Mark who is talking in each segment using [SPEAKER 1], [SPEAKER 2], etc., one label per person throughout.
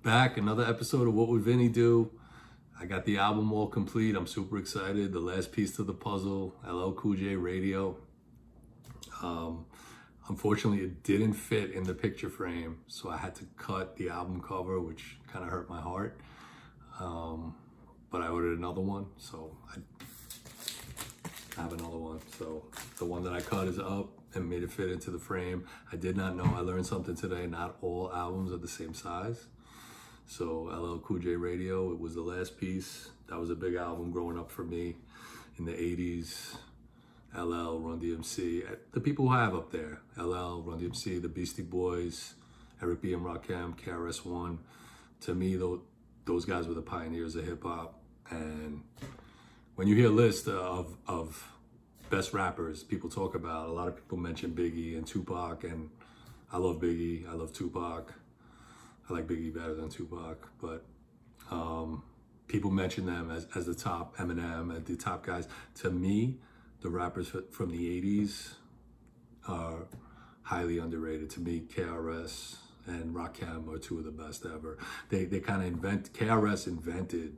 [SPEAKER 1] Back, another episode of What Would Vinny Do? I got the album all complete. I'm super excited. The last piece to the puzzle, LL Cool J Radio. Unfortunately, it didn't fit in the picture frame, so I had to cut the album cover, which kind of hurt my heart. But I ordered another one, so I have another one. So the one that I cut is up and made it fit into the frame. I did not know, I learned something today, not all albums are the same size. So LL Cool J Radio, it was the last piece. That was a big album growing up for me in the 80s. LL, Run DMC, the people who I have up there. LL, Run DMC, the Beastie Boys, Eric B. and Rakim, KRS-One. To me, those guys were the pioneers of hip hop. And when you hear a list of best rappers people talk about, a lot of people mention Biggie and Tupac, and I love Biggie, I love Tupac. I like Biggie better than Tupac, but people mention them as the top, Eminem, as the top guys. To me, the rappers from the 80s are highly underrated. To me, KRS and Rakim are two of the best ever. They kind of KRS invented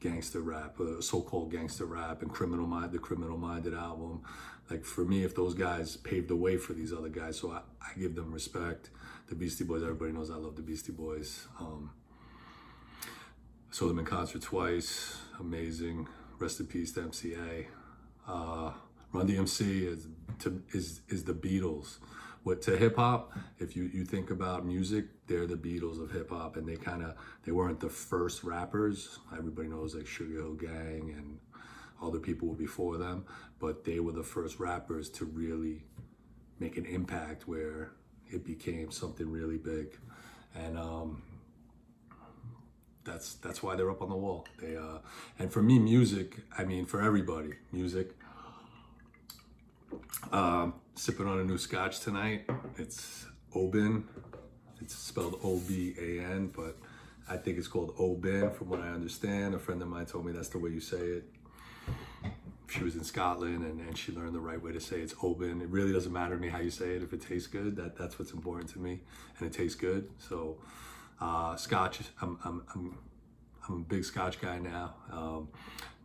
[SPEAKER 1] gangster rap, so-called gangster rap, and the Criminal Minded album. Like, for me, if those guys paved the way for these other guys, so I give them respect. The Beastie Boys, everybody knows I love the Beastie Boys. Saw them in concert twice, amazing. Rest in peace to MCA. Run DMC is the Beatles. To hip hop, if you think about music, they're the Beatles of hip hop, and they weren't the first rappers. Everybody knows like Sugar Hill Gang and other people were before them, but they were the first rappers to really make an impact where it became something really big. And that's why they're up on the wall. And for me, music, I mean, for everybody, music. Sipping on a new scotch tonight. It's Oban. It's spelled O-B-A-N, but I think it's called Oban from what I understand. A friend of mine told me that's the way you say it. She was in Scotland and she learned the right way to say it's Oban. It really doesn't matter to me how you say it. If it tastes good, that's what's important to me, and it tastes good. So scotch, I'm a big scotch guy now.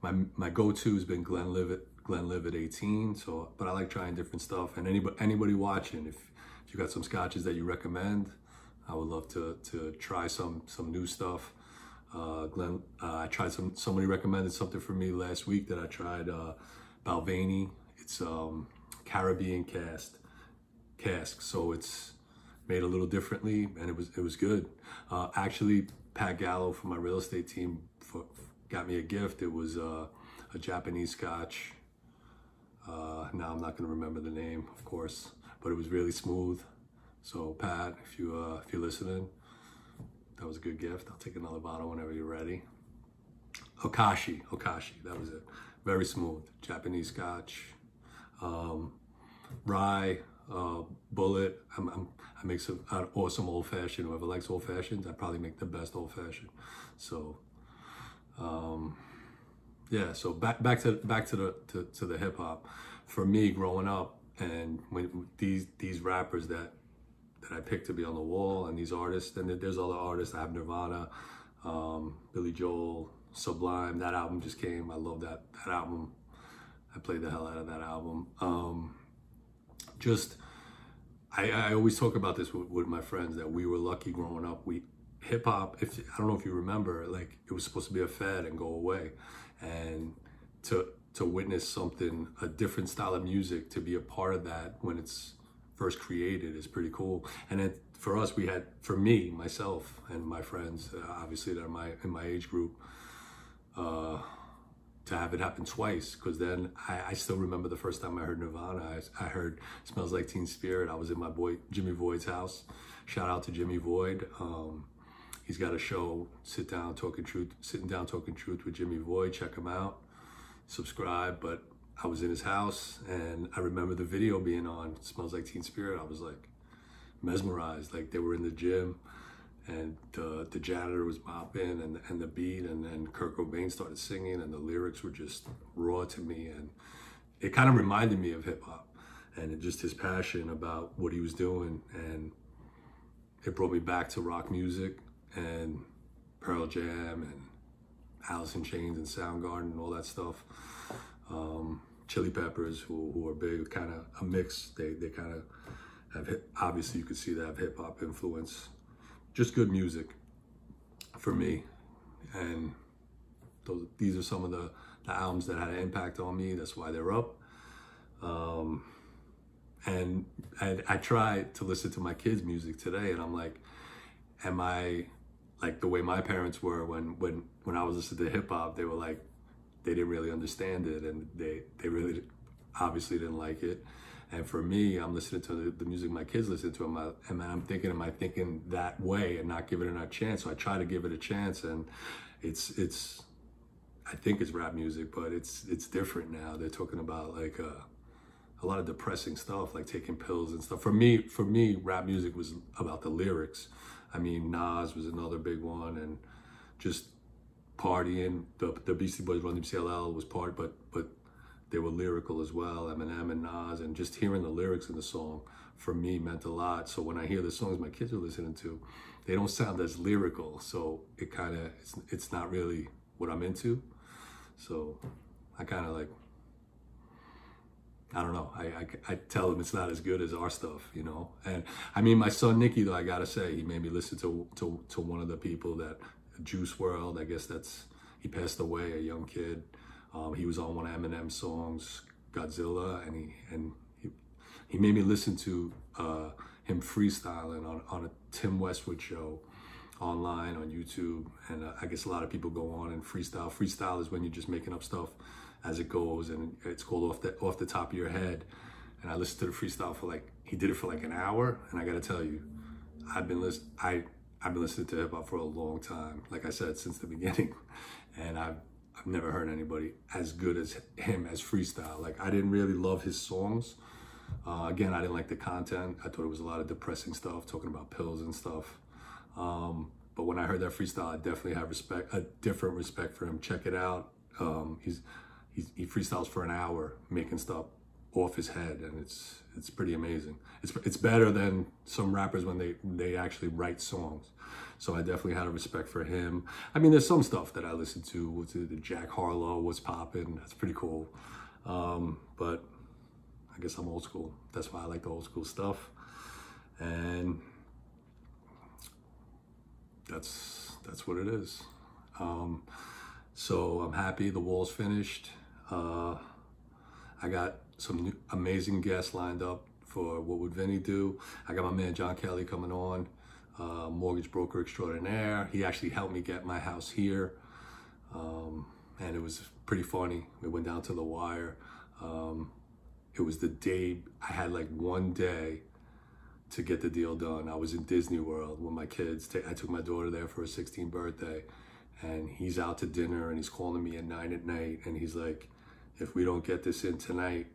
[SPEAKER 1] My go-to has been Glenlivet 18. So, but I like trying different stuff. And anybody watching, if you got some scotches that you recommend, I would love to try some new stuff. I tried somebody recommended something for me last week that I tried, Balvenie. It's Caribbean cask, so it's made a little differently, and it was good. Actually, Pat Gallo from my real estate team got me a gift. It was a Japanese scotch. Now I'm not going to remember the name, of course, but it was really smooth. So Pat, if you're listening, that was a good gift. I'll take another bottle whenever you're ready. Okashi, that was it. Very smooth, Japanese scotch. Rye, Bullet. I make some awesome old fashioned. Whoever likes old fashions, I probably make the best old fashioned. So, yeah. So back to the hip hop. For me, growing up, and when these rappers that I picked to be on the wall, and these artists, and there's other artists. I have Nirvana, Billy Joel, Sublime. That album just came. I love that album. I played the hell out of that album. I always talk about this with my friends, that we were lucky growing up. Hip hop, I don't know if you remember, like, it was supposed to be a fad and go away, and to witness something, a different style of music, to be a part of that when it's first created is pretty cool. And then for us, for me, myself, and my friends, obviously that are in my age group, to have it happen twice, because then I still remember the first time I heard Nirvana. I heard Smells Like Teen Spirit. I was in my boy Jimmy Void's house. Shout out to Jimmy Void. He's got a show, Sitting Down Talking Truth with Jimmy Void. Check him out. Subscribe. But I was in his house, and I remember the video being on, Smells Like Teen Spirit. I was like mesmerized. Like, they were in the gym, and the janitor was mopping, and the beat, and then Kurt Cobain started singing, and the lyrics were just raw to me, and it kind of reminded me of hip hop, and just his passion about what he was doing, and it brought me back to rock music and Pearl Jam and Alice in Chains and Soundgarden and all that stuff. Chili Peppers, who are big, kind of a mix. They kind of have obviously you could see they have hip hop influence. Just good music for me, and these are some of the albums that had an impact on me. That's why they're up. And I try to listen to my kids' music today, and I'm like, am I like the way my parents were when I was listening to hip hop? They were like, they didn't really understand it, and they really obviously didn't like it. And for me, I'm listening to the music my kids listen to, and I'm thinking, am I thinking that way and not giving it a chance? So I try to give it a chance, and it's I think it's rap music, but it's different now. They're talking about like a lot of depressing stuff, like taking pills and stuff. For me, rap music was about the lyrics. I mean, Nas was another big one, and just partying. The Beastie Boys, Run DMC LL was part, but they were lyrical as well. Eminem and Nas, and just hearing the lyrics in the song for me meant a lot. So when I hear the songs my kids are listening to, they don't sound as lyrical. So it kind of it's not really what I'm into. So I kind of like, I don't know. I tell them it's not as good as our stuff, you know. And I mean, my son Nicky, though, I gotta say, he made me listen to one of the people that Juice WRLD. I guess he passed away, a young kid. He was on one of Eminem's songs, Godzilla, and he made me listen to him freestyling on a Tim Westwood show online on YouTube. And I guess a lot of people go on and freestyle. Freestyle is when you're just making up stuff as it goes, and it's called off the top of your head. And I listened to the freestyle he did it for like an hour, and I gotta tell you, I've been listening to hip hop for a long time, like I said, since the beginning, and I've never heard anybody as good as him as freestyle. Like, I didn't really love his songs. Again, I didn't like the content. I thought it was a lot of depressing stuff, talking about pills and stuff. But when I heard that freestyle, I definitely have a different respect for him. Check it out. He freestyles for an hour, making stuff off his head, and it's pretty amazing. It's better than some rappers when they actually write songs. So I definitely had a respect for him. I mean, there's some stuff that I listen to. What's the Jack Harlow, What's Poppin'? That's pretty cool. But I guess I'm old school. That's why I like the old school stuff. And that's what it is. So I'm happy the wall's finished. I got some amazing guests lined up for What Would Vinny Do. I got my man John Kelly coming on, mortgage broker extraordinaire. He actually helped me get my house here, and it was pretty funny. We went down to the wire. It was the day, I had like one day to get the deal done. I was in Disney World with my kids. I took my daughter there for her 16th birthday, and he's out to dinner, and he's calling me at 9 at night, and he's like, if we don't get this in tonight,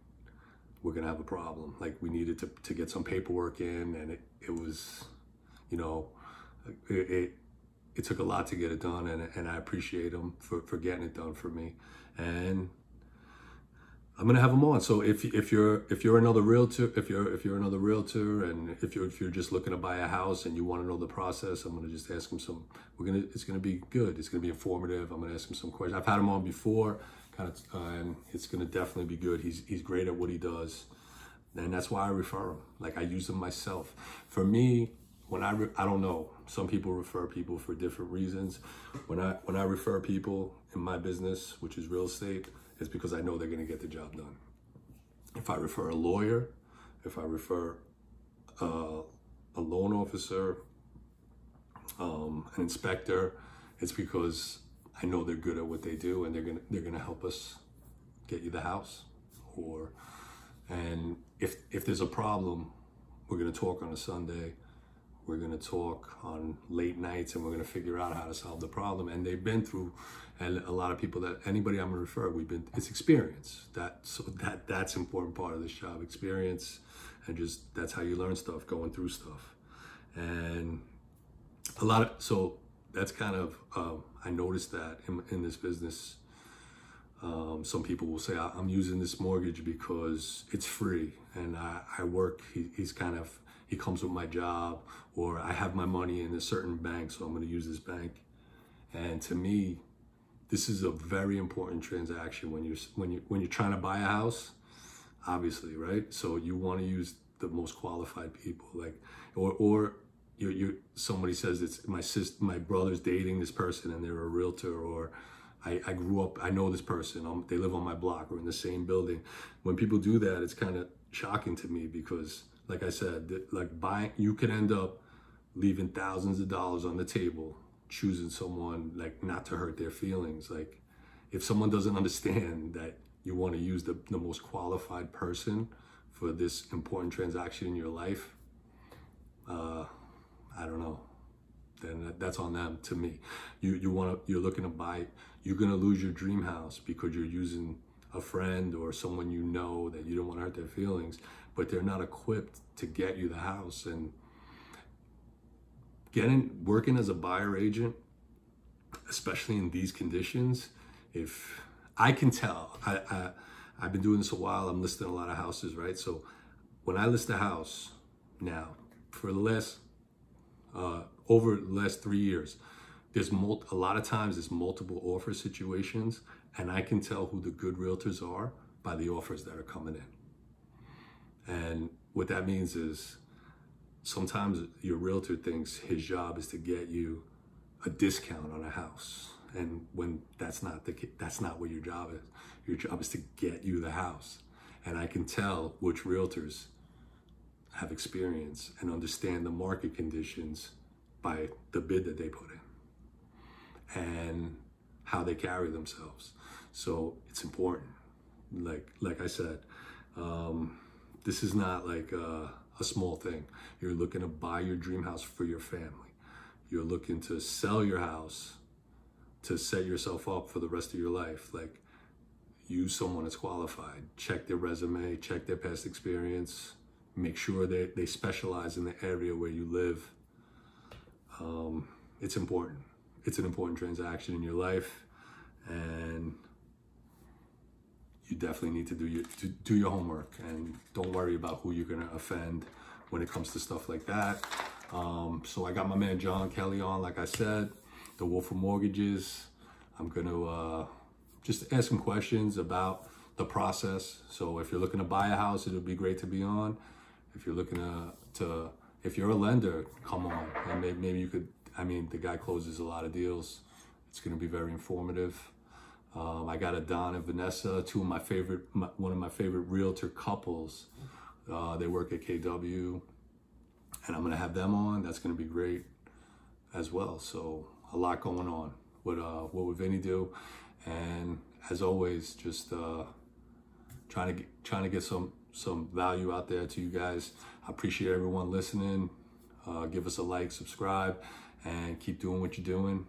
[SPEAKER 1] we're gonna have a problem. Like, we needed to get some paperwork in, and it was, you know, it took a lot to get it done, and I appreciate him for getting it done for me. And I'm gonna have him on. So if you're another realtor, if you're another realtor, and if you're just looking to buy a house and you want to know the process, I'm gonna just ask him some. It's gonna be good. It's gonna be informative. I'm gonna ask him some questions. I've had him on before, and it's gonna definitely be good. He's great at what he does, and that's why I refer him. Like, I use him myself. For me, when I don't know, some people refer people for different reasons. When I refer people in my business, which is real estate, it's because I know they're gonna get the job done. If I refer a lawyer, if I refer a loan officer, an inspector, it's because I know they're good at what they do, and they're gonna help us get you the house. And if there's a problem, we're gonna talk on a Sunday. We're gonna talk on late nights, and we're gonna figure out how to solve the problem. And they've been through, and a lot of people anybody I'm gonna refer, it's experience. That's an important part of this job, experience, and just that's how you learn stuff, going through stuff. And so that's kind of, I noticed that in this business, some people will say, I'm using this mortgage because it's free, and I work, it comes with my job, or I have my money in a certain bank, so I'm going to use this bank. And to me, this is a very important transaction when you're trying to buy a house, obviously, right? So you want to use the most qualified people, like, or somebody says it's my brother's dating this person and they're a realtor, or I grew up, I know this person, they live on my block or in the same building. When people do that, it's kind of shocking to me because, like I said, like you could end up leaving thousands of dollars on the table, choosing someone like not to hurt their feelings. Like if someone doesn't understand that you want to use the most qualified person for this important transaction in your life, I don't know, then that's on them. To me, you're looking to buy, you're gonna lose your dream house because you're using a friend or someone you know that you don't want to hurt their feelings, but they're not equipped to get you the house. And working as a buyer agent, especially in these conditions, if I can tell, I've been doing this a while, I'm listing a lot of houses, right? So when I list a house now, for the last, over the last 3 years, a lot of times there's multiple offer situations, and I can tell who the good realtors are by the offers that are coming in. And what that means is sometimes your realtor thinks his job is to get you a discount on a house. And when that's not what your job is. Your job is to get you the house. And I can tell which realtors have experience and understand the market conditions by the bid that they put in and how they carry themselves. So it's important. Like I said, this is not like a small thing. You're looking to buy your dream house for your family. You're looking to sell your house to set yourself up for the rest of your life. Like, use someone that's qualified. Check their resume, check their past experience, make sure that they specialize in the area where you live. It's important. It's an important transaction in your life, and you definitely need to do your homework, and don't worry about who you're gonna offend when it comes to stuff like that. So I got my man John Kelly on, like I said, the Wolf of Mortgages. I'm gonna just ask him questions about the process. So if you're looking to buy a house, it'll be great to be on. If you're looking if you're a lender, come on, and maybe you could. I mean, the guy closes a lot of deals. It's gonna be very informative. I got a Don and Vanessa, one of my favorite realtor couples. They work at KW, and I'm gonna have them on. That's gonna be great as well. So a lot going on with what would Vinny do, and as always, just trying to get some value out there to you guys. I appreciate everyone listening. Give us a like, subscribe, and keep doing what you're doing.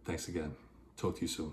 [SPEAKER 1] Thanks again. Talk to you soon.